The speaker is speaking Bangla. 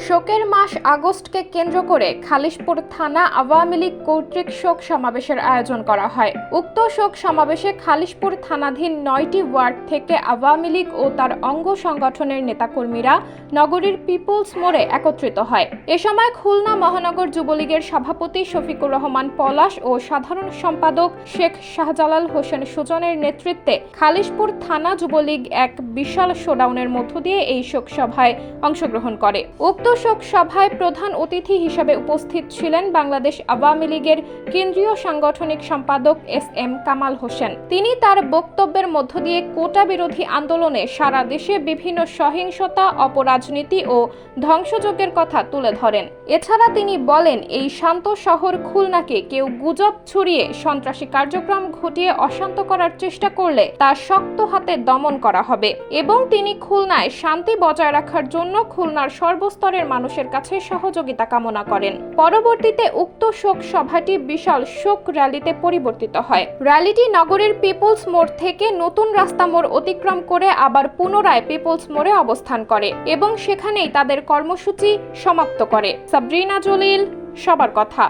শোকের মাস আগস্টকে কেন্দ্র করে খালিশপুর থানা আওয়ামী লীগ কর্তৃক শোক সমাবেশের আয়োজন করা হয়। উক্ত শোক সমাবেশে খালিশপুর থানাধীন 9টি ওয়ার্ড থেকে আওয়ামী লীগ ও তার অঙ্গ সংগঠনের নেতাকর্মীরা নগরীর পিপলস মোড়ে একত্রিত হয়। এ সময় খুলনা মহানগর যুবলীগের সভাপতি শফিকুর রহমান পলাশ ও সাধারণ সম্পাদক শেখ শাহজালাল হোসেন সুজনের নেতৃত্বে খালিশপুর থানা যুবলীগ এক বিশাল শোডাউনের মধ্য দিয়ে এই শোক সভায় অংশগ্রহণ করে। উক্ত শোক সভায় প্রধান অতিথি হিসেবে উপস্থিত ছিলেন বাংলাদেশ আওয়ামী লীগের কেন্দ্রীয় সাংগঠনিক সম্পাদক এস.এম. কামাল হোসেন। তিনি তার বক্তব্যের মধ্য দিয়ে কোটা বিরোধী আন্দোলনে সারা দেশে বিভিন্ন সহিংসতা, অপরাজনীতি ও ধ্বংসযজ্ঞের কথা তুলে ধরেন। এছাড়া তিনি বলেন, এই শান্ত শহর খুলনাকে কেউ গুজব ছড়িয়ে সন্ত্রাসী কার্যক্রম ঘটিয়ে অশান্ত করার চেষ্টা করলে তা শক্ত হাতে দমন করা হবে এবং তিনি খুলনায় শান্তি বজায় রাখার জন্য খুলনার সর্বস্তরের মানুষের কাছে সহযোগিতা কামনা করেন। পরবর্তীতে উক্ত শোক সভাটি বিশাল শোক র্যালিতে পরিবর্তিত হয়। র্যালিটি নগরের পিপলস মোড় থেকে নতুন রাস্তা মোড় অতিক্রম করে আবার পুনরায় পিপলস মোড়ে অবস্থান করে এবং সেখানেই তাদের কর্মসূচি সমাপ্ত করে। সাবরিনা জলিল, সবার কথা।